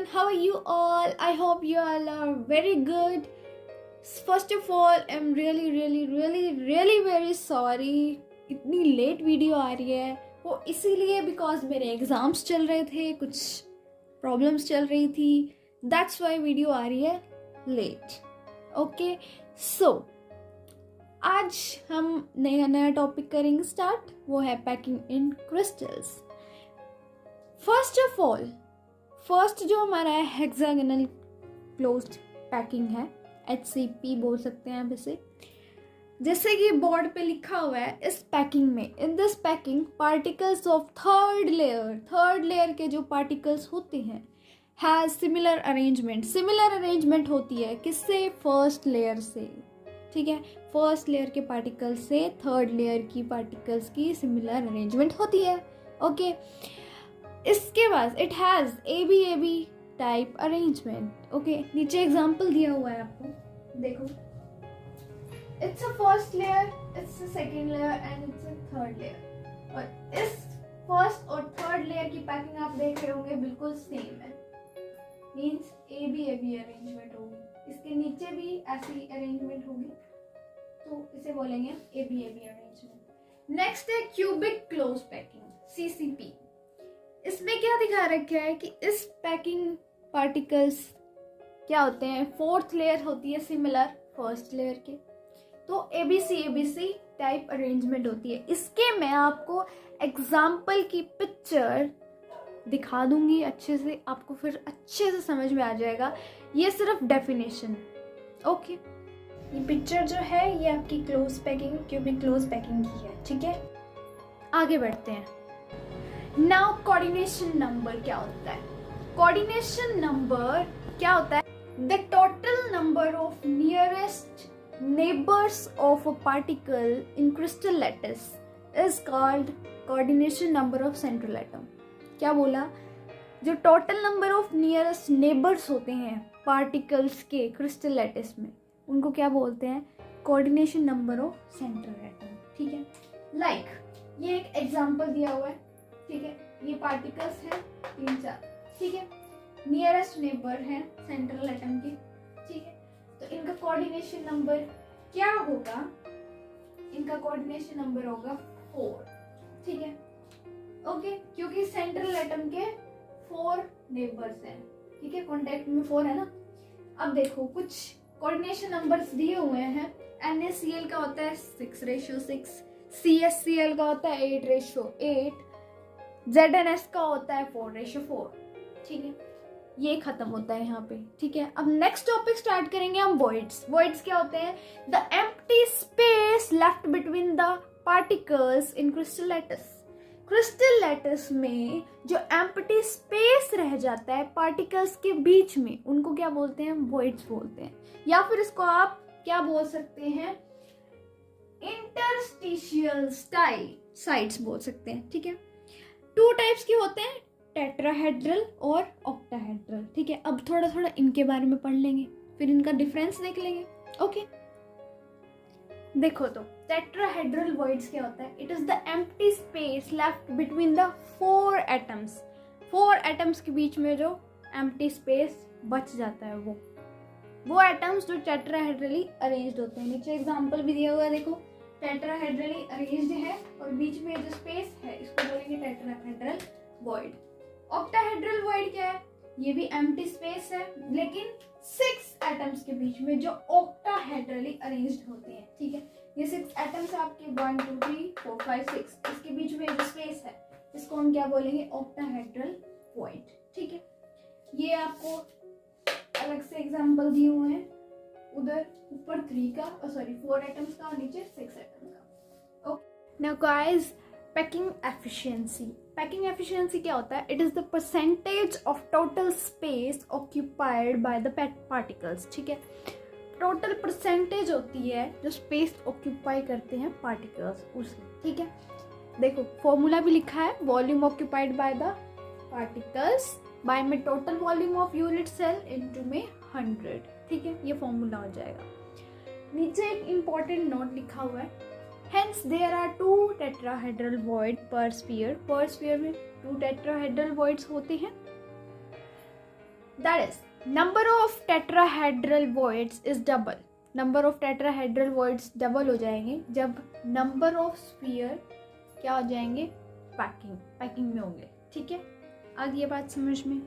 everyone, how are you all? I hope you all are very good. First of all, I'm really very sorry. इतनी late video आ रही है वो इसीलिए because मेरे exams चल रहे थे, कुछ प्रॉब्लम्स चल रही थी, दैट्स वाई वीडियो आ रही है लेट. ओके, सो आज हम नया टॉपिक करेंगे स्टार्ट. वो है पैकिंग इन क्रिस्टल्स. फर्स्ट जो हमारा है हेक्सागोनल क्लोज्ड पैकिंग है, HCP बोल सकते हैं आप इसे. जैसे कि बोर्ड पे लिखा हुआ है, इस पैकिंग में, in this packing particles of third layer के जो पार्टिकल्स होते हैं हैज सिमिलर अरेंजमेंट होती है किससे? फर्स्ट लेयर से. ठीक है, फर्स्ट लेयर के पार्टिकल्स से थर्ड लेयर की पार्टिकल्स की सिमिलर अरेंजमेंट होती है. ओके, इसके बाद it has AB type arrangement. Okay, नीचे एग्जांपल दिया हुआ है आपको, देखो. It's a first layer, it's a second layer and it's a third layer. और इस फर्स्ट और थर्ड लेयर की पैकिंग आप देख रहे होंगे बिल्कुल सेम है, मींस AB अरेंजमेंट होगी. इसके नीचे भी ऐसी अरेंजमेंट होगी, तो इसे बोलेंगे AB अरेंजमेंट. नेक्स्ट है क्यूबिक क्लोज पैकिंग, CCP. इसमें क्या दिखा रखा है कि इस पैकिंग पार्टिकल्स क्या होते हैं, फोर्थ लेयर होती है सिमिलर फर्स्ट लेयर के, तो ABC टाइप अरेंजमेंट होती है. इसके मैं आपको एग्जाम्पल की पिक्चर दिखा दूंगी अच्छे से, आपको फिर अच्छे से समझ में आ जाएगा. ये सिर्फ डेफिनेशन. ओके, ये पिक्चर जो है ये आपकी close packing, cubic close packing की है. ठीक है, आगे बढ़ते हैं. नाउ कोऑर्डिनेशन नंबर क्या होता है? कोऑर्डिनेशन नंबर क्या होता है? The total number of nearest neighbors of a particle in crystal lattice is called coordination number of central atom. क्या बोला? जो total number of nearest neighbours होते हैं पार्टिकल्स के क्रिस्टल लैटिस में, उनको क्या बोलते हैं? Coordination number of central atom. ठीक है, लाइक ये एक एग्जांपल दिया हुआ है. ठीक है, ये पार्टिकल्स हैं 3-4. ठीक है, नियरेस्ट नेबर हैं सेंट्रल एटम के. ठीक है, तो इनका कोऑर्डिनेशन नंबर क्या होगा? इनका कोऑर्डिनेशन नंबर होगा 4. ठीक है, ओके, क्योंकि सेंट्रल एटम के 4 नेबर्स हैं. ठीक है, कांटेक्ट में 4 है ना. अब देखो कुछ कोऑर्डिनेशन नंबर्स दिए हुए हैं. NaCl का होता है 6:6, CSCl का होता है 8:8, ZnS का होता है 4:4. ठीक है, ये खत्म होता है यहाँ पे. ठीक है, अब नेक्स्ट टॉपिक स्टार्ट करेंगे हम वॉइड्स. वॉइड्स क्या होते हैं? The empty space left between the particles in crystal lattice. Crystal lattice में जो एम्प्टी स्पेस रह जाता है पार्टिकल्स के बीच में, उनको क्या बोलते हैं? वॉइड्स बोलते हैं. या फिर इसको आप क्या बोल सकते हैं? इंटरस्टिशियल साइड्स बोल सकते हैं. ठीक है, 2 टाइप्स के होते हैं, टेट्राहेड्रल और ऑक्टाहेड्रल. ठीक है, अब थोड़ा इनके बारे में पढ़ लेंगे, फिर इनका डिफरेंस देख लेंगे. ओके, देखो तो टेट्राहेड्रल वॉइड्स क्या होता है? It is the empty space left between the 4 atoms. 4 atoms के बीच में जो एम्प्टी स्पेस बच जाता है, वो एटम्स जो टेट्राहेड्रली अरेंज्ड होते हैं. नीचे एग्जांपल भी दिया हुआ है, देखो. टेट्राहेड्रली अरेंज्ड है और बीच में जो स्पेस है इसको बोलेंगे टेट्राहेड्रल वॉइड. ऑक्टाहेड्रल वॉइड क्या है? ये भी एम्प्टी स्पेस है, लेकिन 6 एटम्स के बीच में जो ऑक्टाहेड्रली अरेंज्ड होते हैं. ठीक है, ये 6 एटम्स आपके 1 2 3 4 5 6, इसके बीच में जो स्पेस है इसको हम क्या बोलेंगे? Octahedral void. ठीक है, ये आपको अलग से एग्जांपल दिए हुए हैं. उधर ऊपर 4 एटम्स का और नीचे 6 एटम्स का. Okay, now guys, packing efficiency क्या होता है? It is the percentage of total space occupied by the particles. ठीक है, टोटल परसेंटेज होती है जो स्पेस ऑक्यूपाई करते हैं पार्टिकल्स उसकी. ठीक है, देखो फॉर्मूला भी लिखा है, volume occupied by the particles by में total volume of unit cell into में 100. ठीक है, ये फॉर्मूला हो जाएगा. नीचे एक इंपॉर्टेंट नोट लिखा हुआ है, hence there are 2 tetrahedral void per sphere. में 2 tetrahedral voids होते हैं. That is number of tetrahedral voids is double. Number of tetrahedral voids double हो जाएंगे जब नंबर ऑफ स्फीयर क्या हो जाएंगे, पैकिंग में होंगे। ठीक है, आ गई बात समझ में?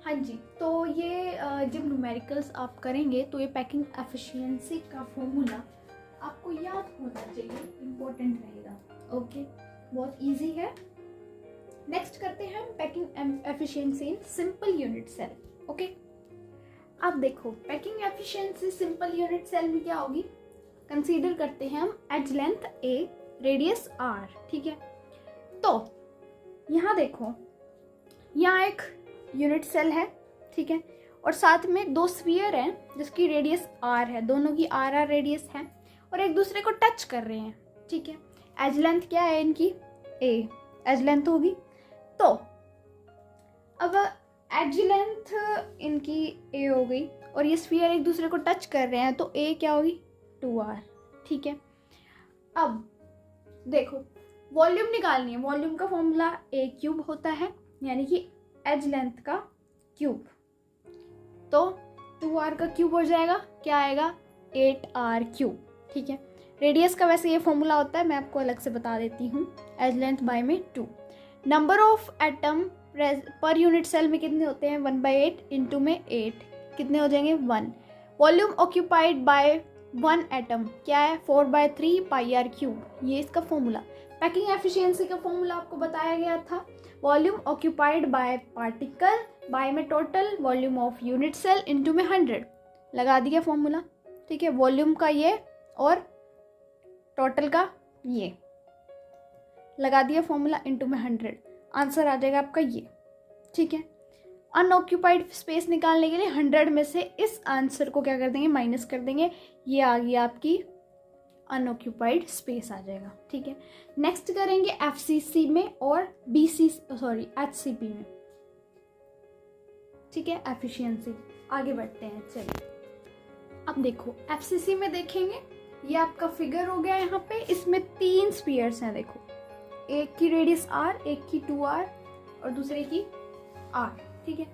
हाँ जी, तो ये जब न्यूमेरिकल्स आप करेंगे तो ये पैकिंग एफिशिएंसी का फॉर्मूला आपको याद होना चाहिए, इम्पोर्टेंट रहेगा। ओके, बहुत इजी है। नेक्स्ट करते हैं packing efficiency in simple unit cell. Okay, अब देखो packing efficiency simple unit cell में क्या होगी। कंसीडर करते हैं हम edge length a, radius r। ठीक है, तो यहाँ देखो, यहाँ एक यूनिट सेल है। ठीक है, और साथ में दो स्फीयर हैं जिसकी रेडियस r है, दोनों की r रेडियस है और एक दूसरे को टच कर रहे हैं। ठीक है, एज लेंथ क्या है इनकी, a एज लेंथ होगी। तो अब एज लेंथ इनकी a हो गई और ये स्फीयर एक दूसरे को टच कर रहे हैं, तो a क्या होगी, 2r। ठीक है, अब देखो वॉल्यूम निकालनी है। वॉल्यूम का फॉर्मूला a क्यूब होता है, यानी कि एज लेंथ का क्यूब। तो 2r का क्यूब हो जाएगा, क्या आएगा, 8r क्यूब। ठीक है, रेडियस का वैसे ये फॉर्मूला होता है, मैं आपको अलग से बता देती हूँ। एज लेंथ बाय में 2। Number of atom per unit cell में कितने होते हैं, 1/8 इंटू में 8 कितने हो जाएंगे, 1। वॉल्यूम ऑक्यूपाइड बाय 1 एटम क्या है, 4/3 पाई आर क्यूब, ये इसका फॉर्मूला। पैकिंग एफिशिएंसी का फॉर्मूला आपको बताया गया था, volume occupied by particle by में total volume of unit cell into में 100, लगा दिया फॉर्मूला। ठीक है, वॉल्यूम का ये और टोटल का ये लगा दिया फॉर्मूला, इंटू में 100, आंसर आ जाएगा आपका ये। ठीक है, अनऑक्यूपाइड स्पेस निकालने के लिए 100 में से इस आंसर को क्या कर देंगे, माइनस कर देंगे, ये आ गई आपकी अनऑक्यूपाइड स्पेस आ जाएगा। ठीक है, नेक्स्ट करेंगे एफसीसी में और एचसीपी में। ठीक है, एफिशिएंसी आगे बढ़ते हैं। चलिए अब देखो एफसीसी में देखेंगे, ये आपका फिगर हो गया यहाँ पे। इसमें 3 स्फीयर्स हैं, देखो एक की रेडियस r, एक की 2r और दूसरे की r। ठीक है,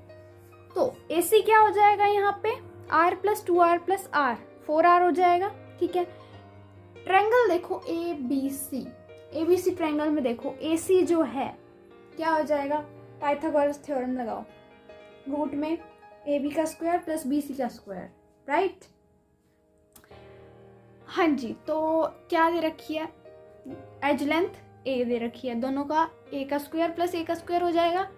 तो AC क्या हो जाएगा यहाँ पे, r + 2r + r, 4r हो जाएगा। ठीक है, ट्रायंगल देखो ABC ट्रायंगल में देखो AC जो है क्या हो जाएगा, पाइथागोरस थ्योरम लगाओ, रूट में AB का स्क्वायर + BC का स्क्वायर, राइट। हाँ जी, तो क्या दे रखी है, एज लेंथ a दे रखी है, दोनों का a का स्क्वायर + a का स्क्वायर हो जाएगा,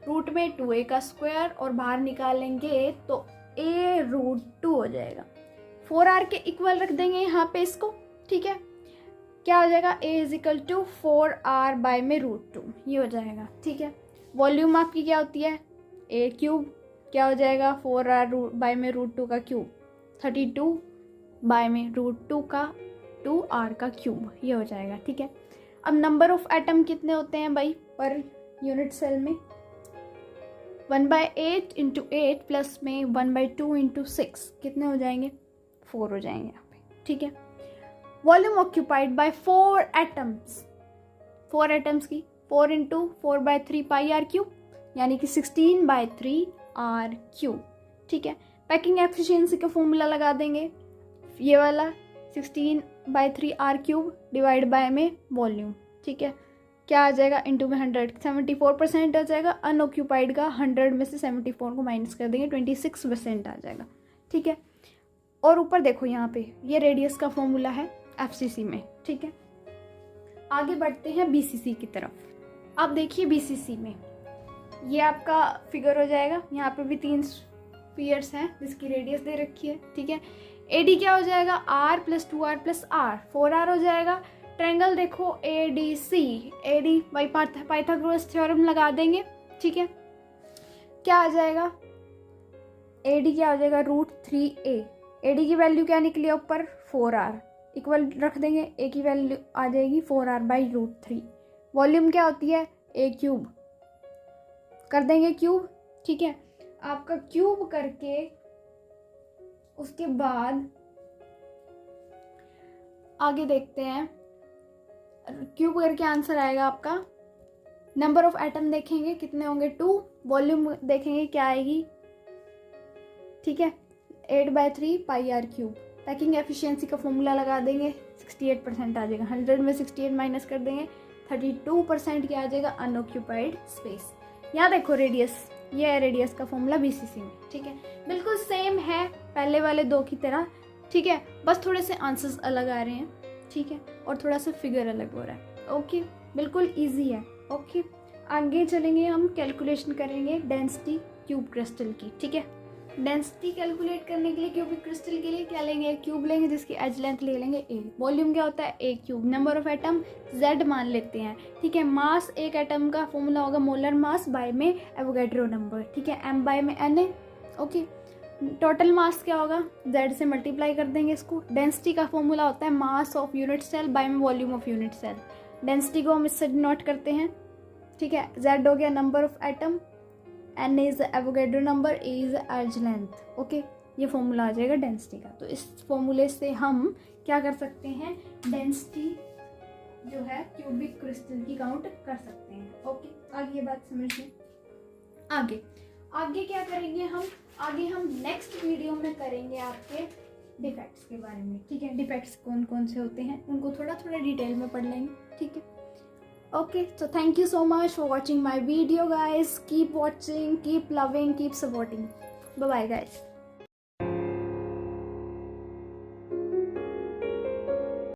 रूट में 2a का स्क्वायर और बाहर निकालेंगे तो a√2 हो जाएगा। 4r के इक्वल रख देंगे यहाँ पे इसको। ठीक है, क्या हो जाएगा, a = 4r बाय में √2, ये हो जाएगा। ठीक है, वॉल्यूम आपकी क्या होती है, a क्यूब, क्या हो जाएगा, 4r बाय में √2 का क्यूब, 32 बाय में √2 का 2r का क्यूब, ये हो जाएगा। ठीक है, अब नंबर ऑफ एटम कितने होते हैं भाई पर यूनिट सेल में, 1/8 इंटू 8 प्लस में 1/2 इंटू 6 कितने हो जाएंगे, 4 हो जाएंगे यहाँ पे। ठीक है, volume occupied bye 4 atoms, 4 atoms की 4 इंटू 4/3 पाई आर क्यूब, यानी कि 16/3 आर क्यूब। ठीक है, पैकिंग एफिशिएंसी का फॉर्मूला लगा देंगे, ये वाला 16/3 आर क्यूब डिवाइड बाय में वॉल्यूम। ठीक है, क्या आ जाएगा, इंटू में 100, 74% आ जाएगा। अनऑक्यूपाइड का 100 में से 74 को माइनस कर देंगे, 26% आ जाएगा। ठीक है, और ऊपर देखो यहाँ पे ये रेडियस का फॉर्मूला है एफसीसी में। ठीक है, आगे बढ़ते हैं बीसीसी की तरफ। अब देखिए बीसीसी में ये आपका फिगर हो जाएगा, यहाँ पे भी 3 स्फीयर्स हैं जिसकी रेडियस दे रखी है। ठीक है, AD क्या हो जाएगा, r + 2r + r, 4r हो जाएगा। ट्रायंगल देखो AD बाई पाइथागोरस थ्योरम लगा देंगे। ठीक है, क्या आ जाएगा, AD क्या हो जाएगा, √3a, AD की वैल्यू क्या निकली है ऊपर, 4r, इक्वल रख देंगे, a की वैल्यू आ जाएगी 4r बाई √3। वॉल्यूम क्या होती है, a क्यूब, कर देंगे क्यूब। ठीक है, आपका क्यूब करके उसके बाद आगे देखते हैं, क्यूब करके आंसर आएगा आपका नंबर ऑफ एटम देखेंगे कितने होंगे 2, वॉल्यूम देखेंगे क्या आएगी, ठीक है 8/3 पाई आर क्यूब। पैकिंग एफिशिएंसी का फॉर्मूला लगा देंगे 68% आ जाएगा, 100 में 68 माइनस कर देंगे 32% क्या आ जाएगा अनऑक्यूपाइड स्पेस। यहाँ देखो रेडियस, ये है रेडियस का फॉर्मूला बीसीसी में, ठीक है बिल्कुल सेम है पहले वाले 2 की तरह, ठीक है बस थोड़े से आंसर्स अलग आ रहे हैं, ठीक है और थोड़ा सा फिगर अलग हो रहा है। ओके बिल्कुल ईजी है। ओके आगे चलेंगे, हम कैलकुलेशन करेंगे डेंसिटी क्यूब क्रिस्टल की, ठीक है। डेंसिटी कैलकुलेट करने के लिए क्यूबिक क्रिस्टल के लिए क्या लेंगे, क्यूब लेंगे जिसकी एज लेंथ ले लेंगे ए, वॉल्यूम क्या होता है A cube, number of atom Z मान लेते हैं, ठीक है। मास एक एटम का फॉर्मूला होगा मोलर मास बाय में एवोगैड्रो नंबर, ठीक है एम बाय में एन है। ओके टोटल मास क्या होगा, जेड से मल्टीप्लाई कर देंगे इसको। डेंसिटी का फॉर्मूला होता है mass of unit cell by में volume of unit cell, density को हम इससे डिनोट करते हैं, ठीक है। जेड हो गया number of atom, N is Avogadro number, A is edge length. Okay ये फॉर्मूला आ जाएगा डेंसिटी का। तो इस फॉर्मूले से हम क्या कर सकते हैं, डेंसिटी जो है क्यूबिक क्रिस्टल की काउंट कर सकते हैं। ओके आगे ये बात समझ लें। आगे क्या करेंगे हम, आगे हम नेक्स्ट वीडियो में करेंगे आपके डिफेक्ट्स के बारे में, ठीक है। डिफेक्ट्स कौन कौन से होते हैं उनको थोड़ा थोड़ा डिटेल में पढ़ लेंगे, ठीक है। Okay, so thank you so much for watching my video guys. Keep watching, keep loving, keep supporting. Bye bye guys.